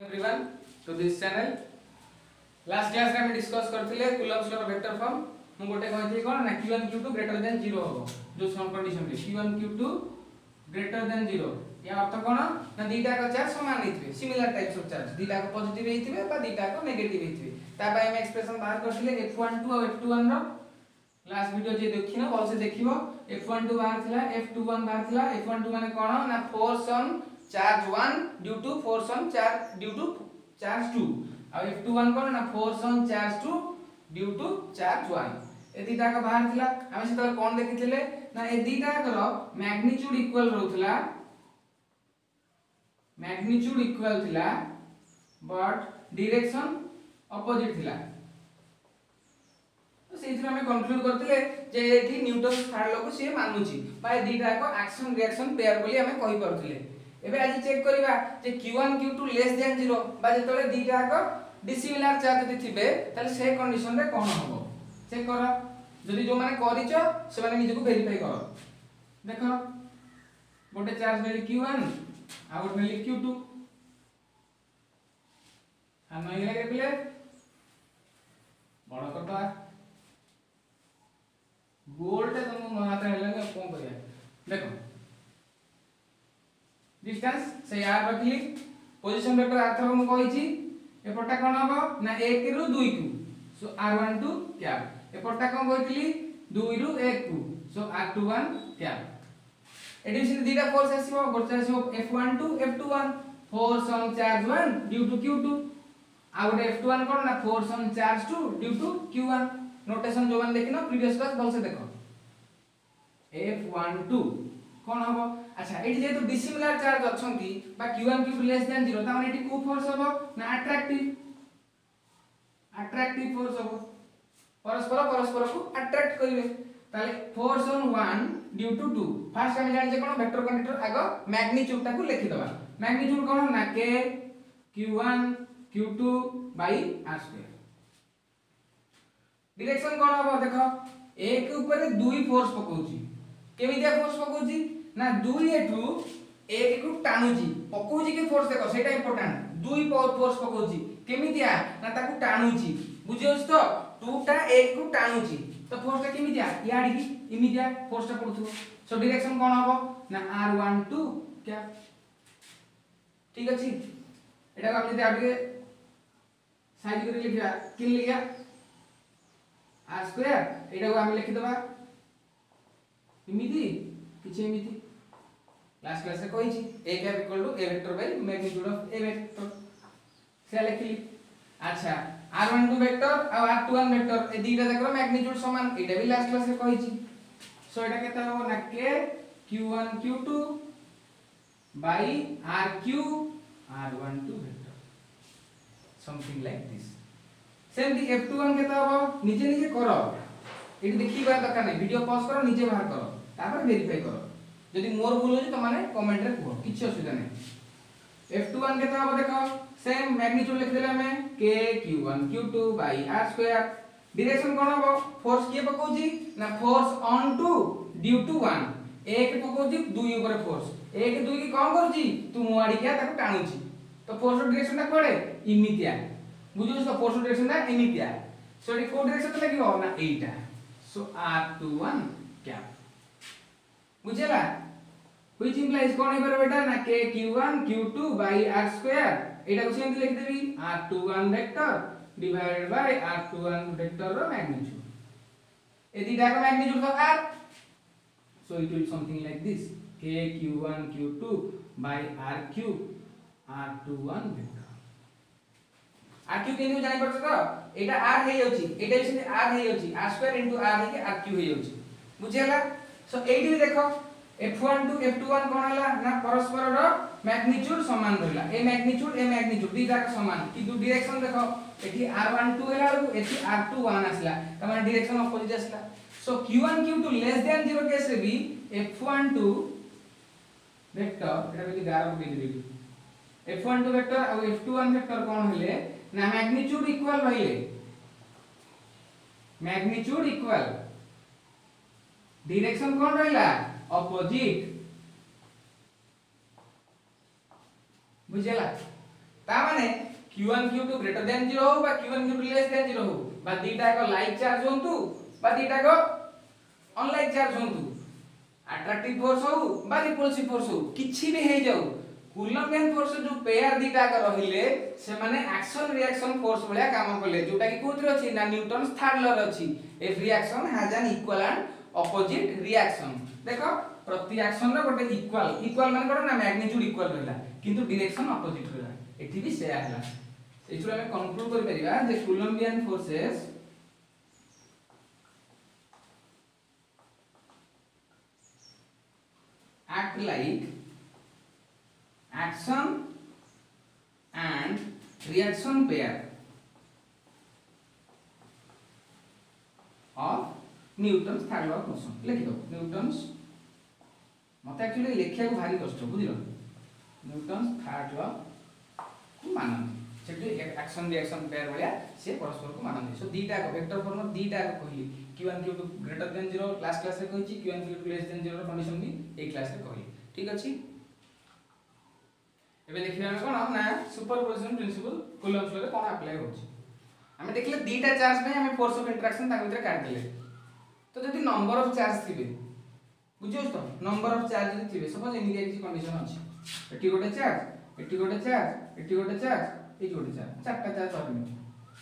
Everyone to this channel. Last class रे हम discuss करथिले कूलम्ब्स लॉ वेक्टर फॉर्म। हम गोटे कहथि कोन ना q1 q2 ग्रेटर देन 0 हो जो सम कंडीशन रे q1 q2 ग्रेटर देन 0 या अर्थ कोन ना दीटा को चार्ज समान हेथिबे, सिमिलर टाइप्स ऑफ चार्ज, दीटा को पॉजिटिव हेथिबे बा दीटा को नेगेटिव हेथिबे। ता पय हम एक्सप्रेशन बाहर करथिले f12 और f21 रो। लास्ट वीडियो जे देखिनो भल से देखिबो। f12 बाहर थिला, f21 बाहर थिला। f12 माने कोन ना force on charge 1 due to force on charge due to charge 2 और f21 कोन ना force on charge 2 due to charge 1। ए दीटा का बाहर थिला। हम से तले कोन देखिथिले ना ए दीटा करो मैग्नीट्यूड इक्वल रहउथला, मैग्नीट्यूड इक्वल थिला बट डायरेक्शन अपोजिट थिला। तो सेथि हमें कंक्लूड करथिले जे एठी न्यूटन थर्ड लॉ को से मानुची बा ए दीटा को एक्शन रिएक्शन पेयर बोली हमें कहि परथिले। एबे आज चेक करिबा जे q1 q2 लेस देन 0 बा जेतले दीटा को डिसिमिलर चार्ज जति थिबे ताले से कंडीशन रे कोन होबो चेक करो। जदि जो माने करिचो से माने निजे को वेरीफाई करो। देखो गोटे चार्ज नेली q1 आ गोटे नेली q2 हम नइ लागे पिले बड़ कटा गोल्ड तुम हाथ हेले कोन करिया। देखो डिस्टेंस से r रखली, पोजीशन वेक्टर r थरो हम कहिची ए पट्टा कोन हबो ना 1 रु 2 कु सो r12 कैप। ए पट्टा कोन कहितली 2 रु 1 कु सो r21 कैप। एडिशन दीटा फोर्स आसीबो, गोटे आसीबो f12 f21 force on charge 1 due to q2 आ गोटे f21 कोन ना force on charge 2 due to q1। Notation जो मान देखिनो प्रीवियस क्लास भल से देखो f12 कोन हबो। अच्छा एठी जेतु डिसिमिलर चार्ज अछंती बा q1 q2 लेस देन 0 ता माने एठी को फोर्स हबो ना अट्रैक्टिव फोर्स हबो। परस्पर को अट्रैक्ट करिवे ताले force on 1 due to 2। First हम जानि जे कोन वेक्टर कंडक्टर आगो मैग्नीट्यूड ताकू लिखि दबा। मैग्नीट्यूड कोन ना k q1 q2 by r2। Direction कोन हबो देखो एक ऊपर 2 फोर्स पकोची। केमितिया फोर्स पकोची ना 2 एठू 1 को टाणुची पकोची के फोर्स देखो सेटा इंपोर्टेंट। 2 फोर्स पकोची केमितिया ना ताकू टाणुची बुझियोस तो 2 टा 1 को टाणुची तो फोर्स ता केमितिया याडी की इमिडिया फोर्स ता पडथु। सो डायरेक्शन कोन हबो ना r12 क्या ठीक अछि। एटा हम जदि आगे साइड करी लिखिया किन लिखिया r स्क्वायर एटा को हम लिखि दबा इमिति किछि इमिति लास्ट क्लास रे कहिछि a cap equal to a vector by magnitude of a vector से लिखली। अच्छा r12 वेक्टर और r21 वेक्टर ए दीटा देखो मैग्नीट्यूड समान एटा भी लास्ट क्लास रे कहिछि। सो एटा केता हो ना k q1 q2 by rq r12 vector something like this. Same दी f21 केता हो निजे करो एटी देखि बा दरकार नै वीडियो पॉज करो निजे बाहर करो तापर वेरीफाई करो। जदि मोर भूल हो तो माने कमेंट रे कहो किछ असुविधा नै। f21 केता हो देखो सेम मैग्नीट्यूड लिख देले हमें k q1 q2 by r square. Direction कोन हो फोर्स के पकोजी ना force on two due to 1 एक पकोजी 2 ऊपर फोर्स 1 2 की कोन करजी तू मुआडी के ताको टाणुची तो फोर्स डायरेक्शन ता कोडे इमितिया बुझियो तो फोर्स डायरेक्शन ता इमितिया। सो एटी को डायरेक्शन लागिवो ना एटा सो r21 कैप बुझेला व्हिच इंप्लाइज कोन हेबर बेटा ना k q1 q2 by r square एटा को सेम लिख देबी r21 vector divided by r21 vector रो मैग्नीट्यूड। ए दीटा का मैग्नीट्यूड तो r so it will something like this k q1 q2 by rq r21 vector. rq केनु जानि परछ तो एटा r हे जाउची एटा भी से r हे जाउची r स्क्वायर इनटू r हे के rq हे जाउची बुझेला। सो एडी भी देखो f12 f21 कोन हला ना परस्पर रो मैग्नीट्यूड समान रहला। ए मैग्नीट्यूड दीटा का समान किंतु डायरेक्शन देखो एठी r12 हला एठी r21 आसला त माने डायरेक्शन अपोजिट आसला। सो q1 q2 less than 0 case रे भी f12 वेक्टर एटा भी 11 को देबी f12 वेक्टर और f21 वेक्टर कोन हले ना मैग्नीट्यूड इक्वल रहिले मैग्नीट्यूड इक्वल डायरेक्शन कोन रहला अपोजिट बुझेला। ता माने q1 q2 ग्रेटर देन 0 हो बा q1 q2 लेस देन 0 हो बा दीटा को लाइक चार्ज होंतु बा दीटा को अनलाइक चार्ज होंतु अट्रैक्टिव फोर्स हो बा रिपल्सिव फोर्स हो किछि भी हे जाऊ कूलम्बियन फोर्स जो पेयर दीटा का रहिले से माने एक्शन रिएक्शन फोर्स भलिया काम करले जोटा कि कोथि अछि ना न्यूटन्स थर्ड लॉ अछि every reaction has an equal and opposite reaction देखो प्रति एक्शन रे गोटे इक्वल माने कोन ना मैग्नीट्यूड इक्वल रहला किंतु डायरेक्शन ऑपोजिट रहला एठी भी सेया हला एथुरा हम कंक्लूड कर परिबा जे कूलम्बियन forces act like action and reaction pair of Newton's third law of motion लिखि दो Newton's मते एक्चुअली लिखिया को भारी कष्ट बुझिलो Newton's third law को मानन सेठी एक्शन रिएक्शन पेयर भलिया से परस्पर को मानन सो दीटा को वेक्टर फॉर्म दीटा को कहली q1 q2 greater than 0 last class रे कहिची q1 q2 less than 0 condition भी ए क्लास रे कहली ठीक अछि एबे देखिबा हम कोन ना सुपरपोजिशन प्रिंसिपल कूलम्ब्स लॉ रे कोन अप्लाई होछि हमें देखले दीटा चार्ज में हमें फोर्स ऑफ इंटरेक्शन ताक भीतर काट देले तो जदि नंबर ऑफ चार्ज थिबे बुझियो तो नंबर ऑफ चार्ज जदि थिबे सपोज इनिडिया किछि कंडीशन अछि एठी गोटे चार्ज एठी गोटे चार्ज एठी गोटे चार्ज एठी गोटे चार्ज चारटा चार्ज धरनी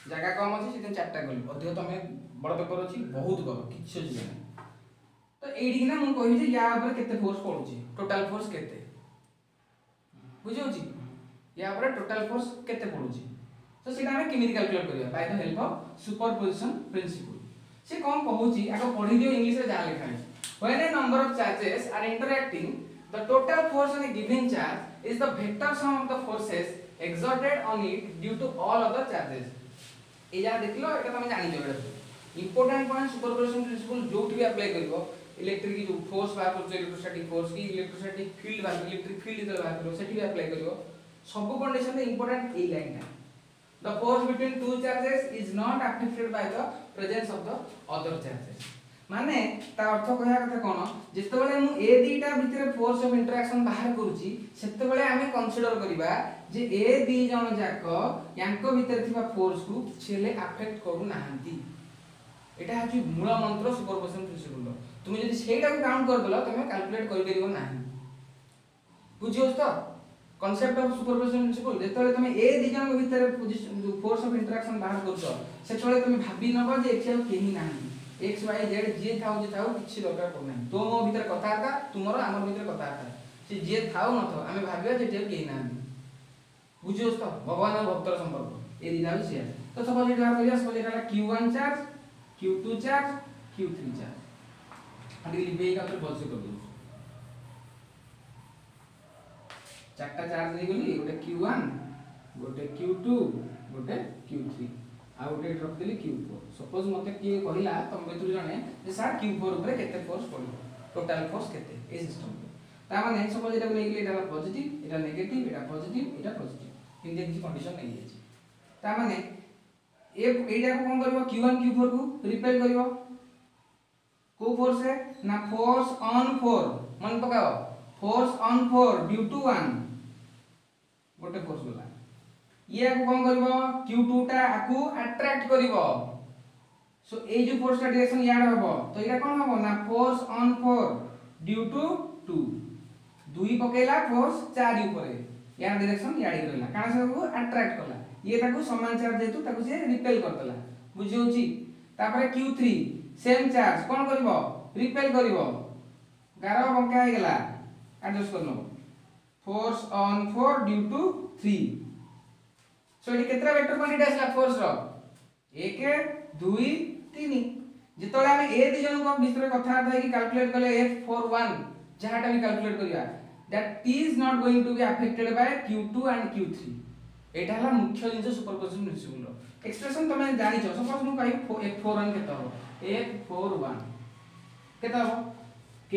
जगह कम अछि सिधे चारटा गली अधिक तमे बड़ पेपर अछि बहुत कर किछ जे तो एडी ना हम कहि जे या ऊपर केते फोर्स पडुची टोटल फोर्स केते बुझियो छी या ऊपर टोटल फोर्स केते पडुची तो सेटा हम केमिति कैलकुलेट करिया by the help of superposition principle से कोन कहूची आको पढि दियो इंग्लिश रे जा लिखा है when a number of charges are interacting the total force on a given charge is the vector sum of the forces exerted on it due to all other charges ए जा देखलो एटा तमे जानि जो एटा इंपोर्टेंट पॉइंट सुपरपोजिशन प्रिंसिपल जो भी apply करिवो electric की जो फोर्स बाहर करछो इलेक्ट्रोस्टैटिक फोर्स की इलेक्ट्रोस्टैटिक फील्ड बाहर इलेक्ट्रिक फील्ड इधर बाहर करो सेठी भी अप्लाई करिवो सब कंडीशन में इंपोर्टेंट ए लाइन है the force between two charges is not affected by the presence of the other charges माने ता अर्थ कहया कथा कोन जेते बेले मु ए दीटा भितरे फोर्स ऑफ इंटरेक्शन बाहर करूची सेते बेले हमें कंसीडर करिबा जे ए दी जन जाक यांको भितरे थिबा फोर्स को छेले अफेक्ट करू नाहंती एटा हची मूल मंत्र सुपरपोजिशन प्रिंसिपल तुम जदि सेटा को काउंट कर देलो तुम कैलकुलेट करि परिबो नाही बुझियो तो कांसेप्ट ऑफ सुपरपोजिशन प्रिंसिपल जेते बेले तुम ए दी जन भितरे फोर्स ऑफ इंटरेक्शन बाहर करछो सेते बेले तुम भाबी नबो जे एछे केही नाही x y z जे थाउ किछि दरकार पड़ नाही तो मो भीतर कथा था तुमरो हमर भीतर कथा था से जे थाउ न थाउ हमें भाबिया जे केही नाही बुझियो तो भगवान और भक्तर संपर्क ए दिना भी तो सपोज इट बाहर करिया suppose it q1 charge q2 charge q3 charge अभी लिबे का तो बहुत से कर दो चारटा चार्ज दे गली गोटे q1 गोटे q2 गोटे q3 आ गोटे रख देली q4 सपोज मते की कहिला तम बेतुर जने जे सर q4 ऊपर केते फोर्स पड़ो टोटल फोर्स केते ए सिस्टम ता माने suppose Etah नेगली Etah positive Etah negative Etah positive Etah positive in J condition नहीं है ता माने ए एटा को कोन करबो q1 q4 को रिपेल करबो को फोर्स है ना फोर्स ऑन 4 मन पकाओ फोर्स ऑन 4 ड्यू टू 1 गोटे फोर्स गला ये को कोन करबो q2 टा आकु अट्रैक्ट करबो सो ए जो फोर्स का डायरेक्शन याड हबो तो इरा कोन हबो ना फोर्स ऑन 4 ड्यू टू 2 दुई पकेला फोर्स 4 ऊपर यार डायरेक्शन याडी करला काना से को अट्रैक्ट करला ये ताकू समान चार्ज जेतु ताकू से रिपेल कर देला बुझियोची तापरे q3 सेम चार्ज कोन करबो रिपेल करबो गारो बंका हे गेला एडजस्ट करनो फोर्स ऑन 4 ड्यू टू 3 सो ये केतरा वेक्टर क्वांटिटी आसला फोर्स रो 1 2 3 जेतोले हम ए दी जन को भीतर कथा था कि कैलकुलेट करले f41 जहाटा भी कैलकुलेट करिया that is not going to be affected by q2 and q3 एटा हला मुख्य जिंस सुपरपोजिशन प्रिंसिपल एक्सप्रेशन तमे जानि छ सपोज मु कहि f41 केता हो f41 केता हो k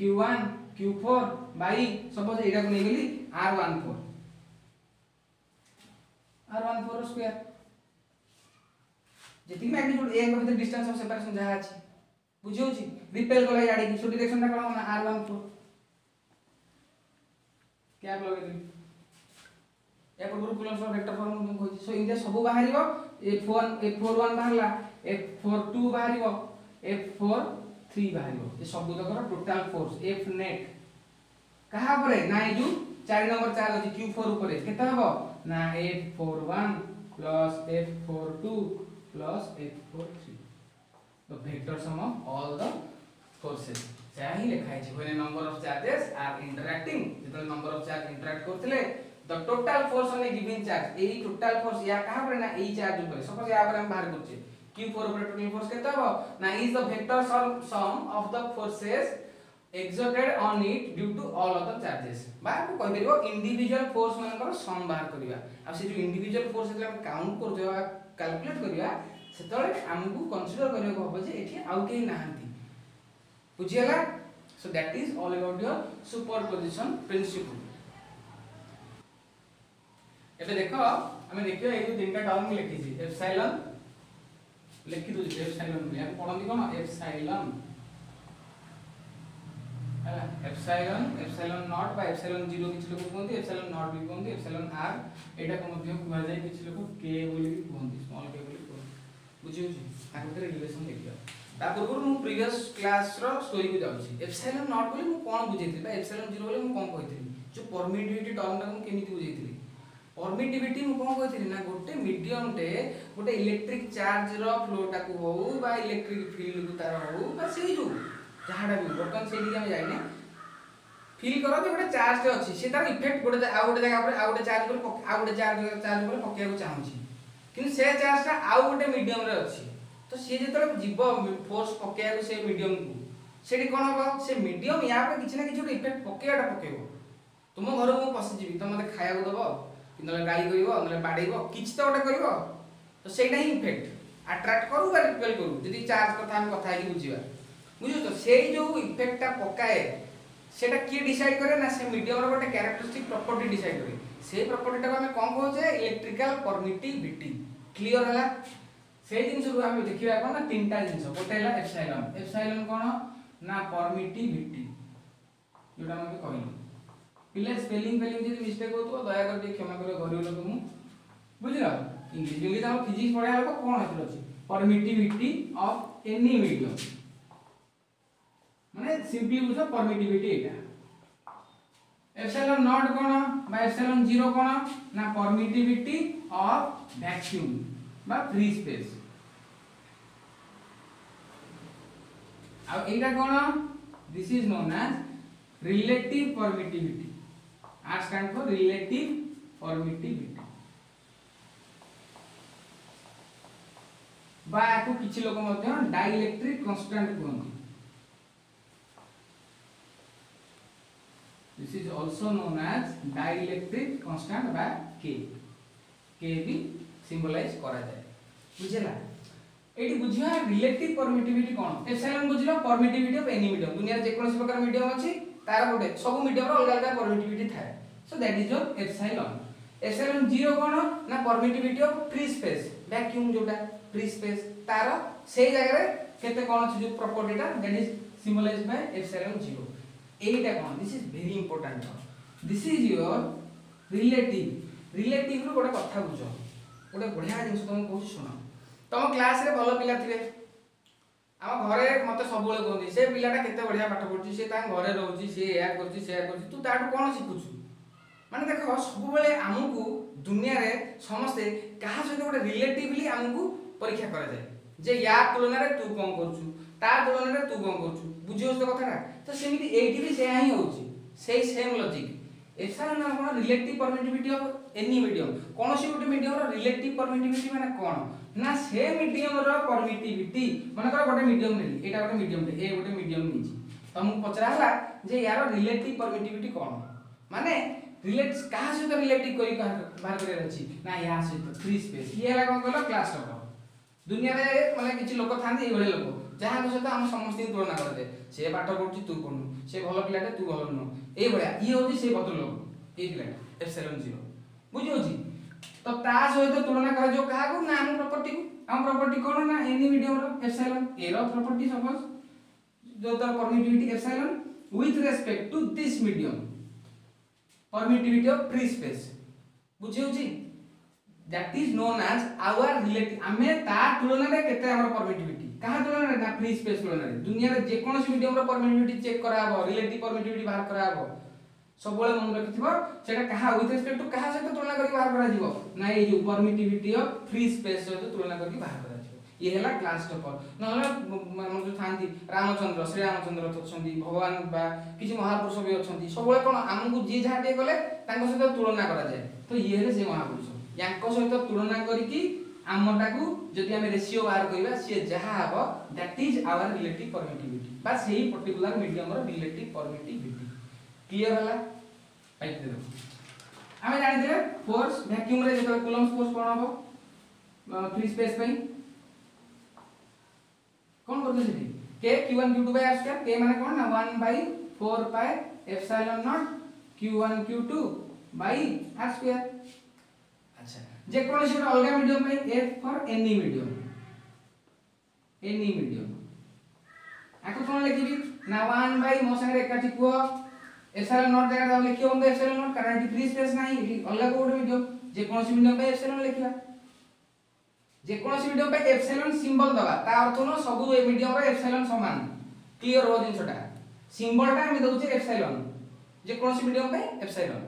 q1 q4 by suppose एटा को नै गेली r14 r14 स्क्वायर जेति मैग्नीट्यूड a के भीतर डिस्टेंस ऑफ सेपरेशन जहा अछि बुझियो छी रिपेल गला याडी की सो डायरेक्शन ता कोन r14 क्या लगे या पूर्व कूलम्स लो वेक्टर फॉर्म में कहछि सो इंडिया सब बाहरिबो F1 F41 बाहरला F42 बाहरिबो F43 बाहरिबो ये सब तकर टोटल फोर्स F नेट कहा परे ना ए जो 4 नंबर चार्ज अछि Q4 ऊपर केते हबो ना F41 plus F42 plus F43 the vector sum of all the forces से ही लिखा है when a number of charges are interacting जितने number of charge interact करथिले the total force on a given charge एही total force या कहा पर ना एही चार्ज ऊपर सपोज या पर हम बाहर करछे Q4 ऊपर total force केते हो ना is the vector sum of the forces exerted on it due to all other charges बाहर को कहि परिबो इंडिविजुअल फोर्स मानकर सम बाहर करिया आ से जो इंडिविजुअल फोर्स जे हम काउंट करथवा कैलकुलेट करिया सेतले हमकु कंसीडर करियो होबो जे एठी आउ केही नाहंती बुझियला so that is all about your superposition principle एबे देखो हमें देखियो ए जो तीनटा टर्म लिखि छी एप्सिलॉन लिखि दो एप्सिलॉन में हम पढंदी कोन एप्सिलॉन हला एप्सिलॉन नॉट बा एप्सिलॉन 0 किछ लोग कोनती एप्सिलॉन नॉट भी कोनती एप्सिलॉन आर एटा को मध्य कुआ जाय किछ लोग के बोली भी कोनती स्मॉल के बोली कोन बुझियो छी आके रिलेशन देखियो ता पूर्व मु प्रीवियस क्लास रो स्टोरी को जाउछी एप्सिलॉन नॉट बोली मु कोन बुझेथि बा एप्सिलॉन 0 बोली मु कोन कहिथि जो परमिटिविटी टर्म ता मु केमिति बुझेथि परमिटिविटी मु कोन कहिथि ना गोटे मीडियम टे गोटे इलेक्ट्रिक चार्ज रो फ्लो ता को हो बा इलेक्ट्रिक फील्ड को तार हो बा से जो जहाडा भी बर्तन से हम जाइने फील करो कि गोटे चार्ज टे अछि से तार इफेक्ट गोटे आ गोटे जगह पर आ गोटे चार्ज पर आ गोटे चार्ज पर पकेया को चाहूची किंतु से चार्ज ता आ गोटे मीडियम रे अछि तो से जेतले जीव फोर्स पकेया को से मीडियम को सेठी कोन हो से मीडियम या पे किछ ना किछ इफेक्ट पकेयाटा पकेबो तुम घर को पसि जीवी तो मते खाया को दबो कि नले गाली करिवो नले बाडैबो किछ तो ओटा करिवो तो सेटा ही इफेक्ट अट्रैक्ट करू बा रिपेल करू जदी चार्ज कथा हम कथा ही बुझिबा बुझो तो सेई जो इफेक्टटा पकाए सेटा की डिसाइड करे ना से मीडियम रो गोटे कैरेक्टरिस्टिक प्रॉपर्टी डिसाइड करे से प्रॉपर्टी टा हम कोन कहू जे इलेक्ट्रिकल परमिटिविटी क्लियर हला से जिंस रु हम देखिबा कोन ना तीनटा जिंस गोटे हला एप्सिलॉन कोन ना परमिटिविटी जोटा हम कहलु पिले स्पेलिंग जदी मिस्टेक होतो दया कर क्षमा करियो घरियो लोक मु बुझिला इंग्लिश हम फिजिक्स पढा लोक कोन हेतु अछि परमिटिविटी ऑफ एनी मीडियम माने सिंपली बुझो परमिटिविटी एटा एप्सिलॉन नॉट कोन बा एप्सिलॉन 0 कोन ना परमिटिविटी ऑफ वैक्यूम बा फ्री स्पेस आ एटा कोन this is known as relative permittivity r stand for relative permittivity बा को किछि लोक मध्ये डाइलेक्ट्रिक कांस्टेंट कहନ୍ତି this is also known as dielectric constant by k भी सिंबलाइज करा जाए बुझला एटी बुझिया रिलेटिव परमिटिविटी कोन एप्सिलॉन बुझलो परमिटिविटी ऑफ एनी मीडियम दुनिया जे कोनसी प्रकार मीडियम अछि तार गोटे सब मीडियम रो अलग अलग परमिटिविटी थाए so that is your epsilon 0 कोन ना permittivity of free space vacuum जोटा फ्री स्पेस तार से जगह रे केते कोन अछि जो प्रॉपर्टीटा that is symbolized by epsilon 0 एटा कोन this is very important this is your relative रो गोटे कथा बुझो गोटे बढ़िया जिंस तुम कहू सुनो तुम क्लास रे भलो पिला थिबे हम घरे मते सब बेले कहंदी से पिलाटा केते बढ़िया पाठ पढुची से ता घरे रहउची से या करची तू ताटू कोन सिखुछु माने देखो सब बेले हमकु दुनिया रे समस्त कहा सहित गोटे रिलेटिवली हमकु परीक्षा करा जाय जे या तुलना रे तू कोन करछु ता तुलना रे तू कोन करछु बुझियो से कथाटा तो सेमिति एठी भी से ही होउची सेही सेम लॉजिक एप्सिलॉन ना कोन relative permittivity of any medium कोनोसी गोटे मीडियम रो रिलेटिव परमिटिविटी माने कोन ना से मीडियम रो परमिटिविटी माने कर गोटे मीडियम नेली एटा गोटे मीडियम ए गोटे मीडियम नीची तुमको पचरा हला जे यार रिलेटिव परमिटिविटी कोन माने रिलेट कहा से तो रिलेटिव करी बाहर करे अछि ना या से तो फ्री स्पेस ये हला कोन कहलो क्लास टॉपर दुनिया रे माने किछि लोक थांदी ए भले लोक जहां को सहित हम समस्त तुलना करते से पाठ पढुची तू पढनु से भलो पिलाटे तू भलो न ए भलिया ई होची से बदल लोक ए पिलाटे एप्सिलॉन 0 बुझियो छी तो ता सहित तुलना कर जो कहा को ना हम प्रॉपर्टी कोन ना एनी मीडियम रो एप्सिलॉन ए रो प्रॉपर्टी सपोज जो तर permittivity epsilon with respect to this medium permittivity of free space बुझी होची that is known as our relative आमे ता तुलना रे केते हमर परमिटिविटी कहा तुलना रे ना फ्री स्पेस तुलना रे दुनिया रे जे कोनोसी मीडियम रो परमिटिविटी चेक करा हबो रिलेटिव परमिटिविटी बाहर करा हबो सब बेले मन रखिथिबो सेटा कहा विथ रिस्पेक्ट टू कहा सहित तुलना करी बाहर करा जीवो ना ए जो परमिटिविटी ऑफ फ्री स्पेस सहित तुलना करी बाहर करा जीवो ये हैला क्लास टॉपर नहले मन जो थांती रामचंद्र श्री रामचंद्र तछंदी भगवान बा किछि महापुरुष भी अछंती सब बेले कोन हमकु जे जहा दे गले तांको सहित तुलना करा जाय तो ये हेले से महापुरुष यांको सहित तुलना करिकी आमटाकू जदि आमे रेशियो बाहर करिबा से जहा हबो that is our relative permittivity बा सेही पर्टिकुलर मीडियम रो रिलेटिव परमिटिविटी क्लियर होला पाइप दे दो आमे जानि दिले फोर्स वैक्यूम रे जेतो कूलम्स फोर्स कोन हबो फ्री स्पेस पई कोन करते सेठी k q1 q2 by r square k माने कोन ना 1 by 4 pi epsilon naught q1 q2 by r square अच्छा जे कोन से अलगा मीडियम पे f फॉर एनी मीडियम आको कोन लिखिबी ना 1 बाय मो संगे एकाठी को एप्सिलॉन नॉट जगह दाव लिखियो हम एप्सिलॉन नॉट कारण एटी फ्री स्पेस नाही एटी अलगा कोड मीडियम जे कोन से मीडियम पे एप्सिलॉन लिखिबा जे कोन से मीडियम पे एप्सिलॉन सिंबल दबा ता अर्थ न सब ए मीडियम रे एप्सिलॉन समान क्लियर हो जिंसटा सिंबल ता हम दउचे एप्सिलॉन जे कोन से मीडियम पे एप्सिलॉन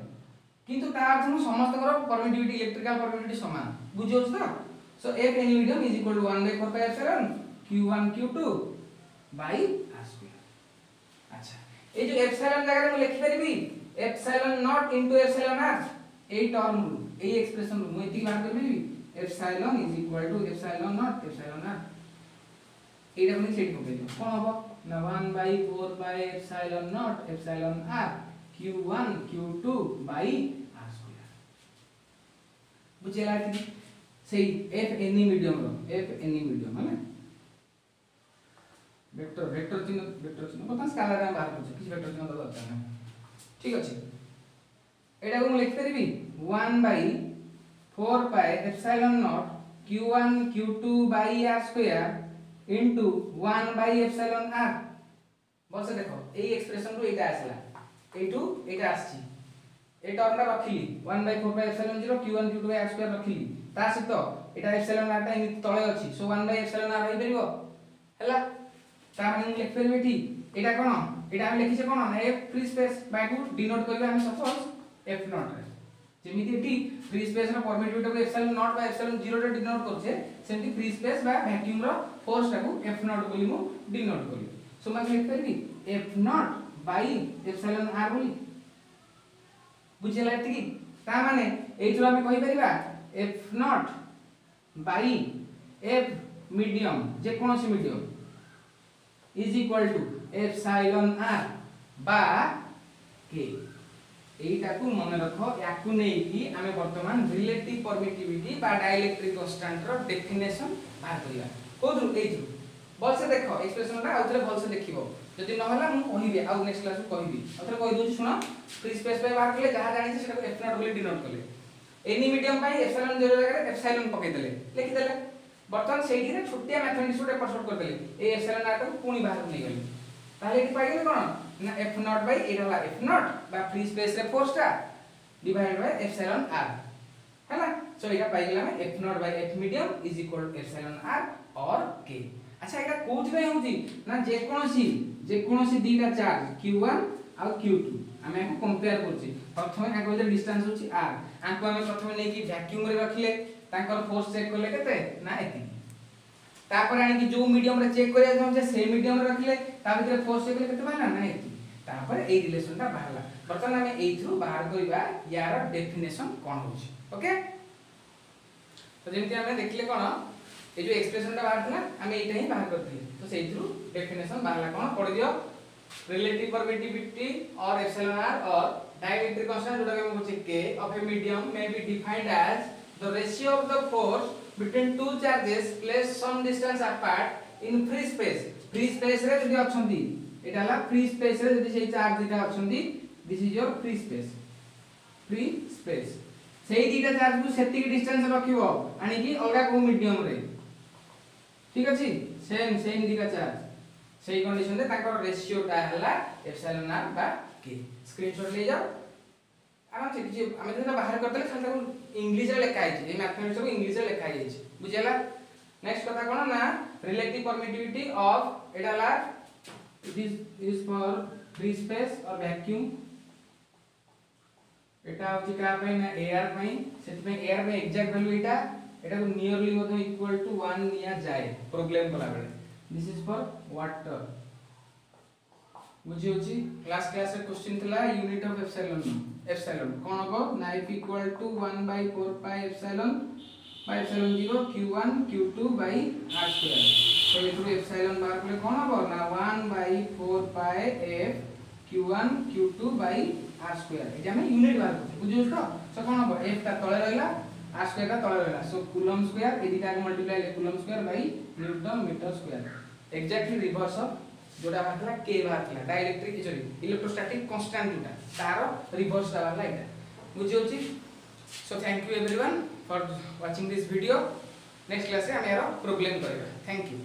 किंतु ता अर्थ न समस्त परमिटिविटी इलेक्ट्रिकल परमिटिविटी समान बुझियो त so f any medium is equal to 1 by 4 pi epsilon q1 q2 by r square अच्छा ए जो एप्सिलॉन जगह रे म लिखि परिबी epsilon naught into epsilon r ए टर्म ए एक्सप्रेशन मु एति बात करबी epsilon is equal to epsilon naught epsilon r एटा मने सेट को पेलो कोन हबो ना 1 by 4 by epsilon naught epsilon r q1 q2 by r square बुझेला कि सेही f एनी मीडियम है वेक्टर चिन्ह पता स्केलर रे बाहर करछ किछ वेक्टर चिन्ह दरकार नै ठीक अछि एटा को लिख परिबी 1 by 4 pi epsilon naught q1 q2 by r square into 1 by epsilon r बस देखो ए एक्सप्रेशन रो एटा आसला एटू एटा आछि ए टर्म रा रखिली 1 by 4 pi epsilon 0 q1 q2 by r square रखिली ता सहित एटा एप्सिलॉन r ता इनि तळे अछि सो 1 बाय एप्सिलॉन r होई परिबो हला ता माने लिख परबे ठी एटा कोन एटा हम लिखि से कोन f free space by two denote करबे हम सपोज f नॉट रे जेमिति ठी फ्री स्पेस रो परमिटिविटी को एप्सिलॉन नॉट बाय एप्सिलॉन 0 रे डिनोट करछे सेमति फ्री स्पेस बा वैक्यूम रो फोर्स टा को f नॉट बोली मु डिनोट करबी सो मैं लिख परबी f naught by epsilon r बोली बुझिला एति ता माने एइथरो हम कहि परिबा f naught by f medium जे कोनोसी medium is equal to epsilon r बा k एटा को मन रखो याकू नै कि हमें वर्तमान रिलेटिव परमिटिविटी बा डाइलेक्ट्रिक कांस्टेंट रो डेफिनेशन बाहर करिया कोदु एथु बल से देखो एक्सप्रेशन ता आउथरे बल से देखिबो जदि न होला मु कहिबे आ नेक्स्ट क्लास में कहिबी आउथरे कहि दोछि सुनो फ्री स्पेस पे बाहर करले जहां जानि से सेटा f नॉट बोली डिनोट करले एनी मीडियम पाई एप्सिलॉन 0 जगह एप्सिलॉन पकै देले लिखि देले बर्तमान सेठी रे छोटिया मैथमेटिक्स उडे परसोट कर देले ए एप्सिलॉन r को पुनी बाहर नै गले ताले एठी पाइ गेले कोन ना f नॉट बाय एटा ला f नॉट बा फ्री स्पेस रे फोर्स टा डिवाइड बाय एप्सिलॉन r हैला सो एटा पाइ गेला हम f naught by f medium is equal to epsilon r और k अच्छा एटा कोथि पे होउची ना जे कोनोसी दीटा चार्ज q1 और q2 हमें को कंपेयर करछि प्रथमे आको जे डिस्टेंस होछि r आको हमें प्रथमे नै कि वैक्यूम रे रखले ताकर फोर्स चेक करले केते ना एति तापर आनी कि जो मीडियम रे चेक करिया हम जे से मीडियम रे रखले ता भीतर फोर्स चेक करले केते बाला ना एति तापर ए रिलेशन ता बाहरला बर्तन हमें एथु बाहर करिबा यार डेफिनेशन कोन होछि ओके तो जेमति हमें देखले कोन ए जो एक्सप्रेशन ता बाहर थला हमें एटा ही बाहर करथि तो सेइथु डेफिनेशन बाहरला कोन पढि दियो रिलेटिव परमिटिविटी और एप्सिलॉन r और डाइलेक्ट्रिक कांस्टेंट जोटा के हम k of a medium may be defined as the ratio of the force between two charges placed some distance apart in free space रे जदि अछंती एटा ला फ्री स्पेस रे जदि सेही चार्ज दिटा अछंती this is your free space सेही दिटा charge को सेति की डिस्टेंस रखिवो आनी कि अलगा को मीडियम रे ठीक अछि सेम दिटा चार्ज सेही कंडीशन रे ताकर रेशियो टा हला एप्सिलॉन r बा k स्क्रीनशॉट ले जाओ आराम से किसी आमे जेटा बाहर करतले खाली ताको इंग्लिश रे लिखा है ए मैथमेटिक्स को इंग्लिश रे लिखा है बुझियला। नेक्स्ट कथा कोन ना रिलेटिव परमिटिविटी ऑफ एडाला it is for free space और वैक्यूम एटा होची का पे ना एयर पई सेति पे एयर में एग्जैक्ट वैल्यू एटा को नियरली मतो इक्वल टू 1 निया जाए प्रॉब्लम कला बेले दिस इज फॉर वाटर बुझी होची क्लास रे क्वेश्चन थिला यूनिट ऑफ एप्सिलॉन कोन हो ना if equal to 1/4 pi epsilon by epsilon 0 q1 q2 by r square तो इथरो एप्सिलॉन बाहर करले कोन हो ना 1/4 pi f q1 q2 by r square एजा में यूनिट बाहर करते बुझियो तो सो कोन हो f ता तळे रहला r स्क्वायर का तळे रहला सो कूलम स्क्वायर ए दिटा को मल्टीप्लाई ले coulomb square by newton metre square exactly reverse of जोडा बाहरला k बाहरला डाइलेक्ट्रिक सॉरी इलेक्ट्रोस्टैटिक कांस्टेंट जोटा तारो रिवर्स वाला एटा बुझियो छी। So thank you everyone for watching this video next class रे हम यार प्रॉब्लम करेगा थैंक यू।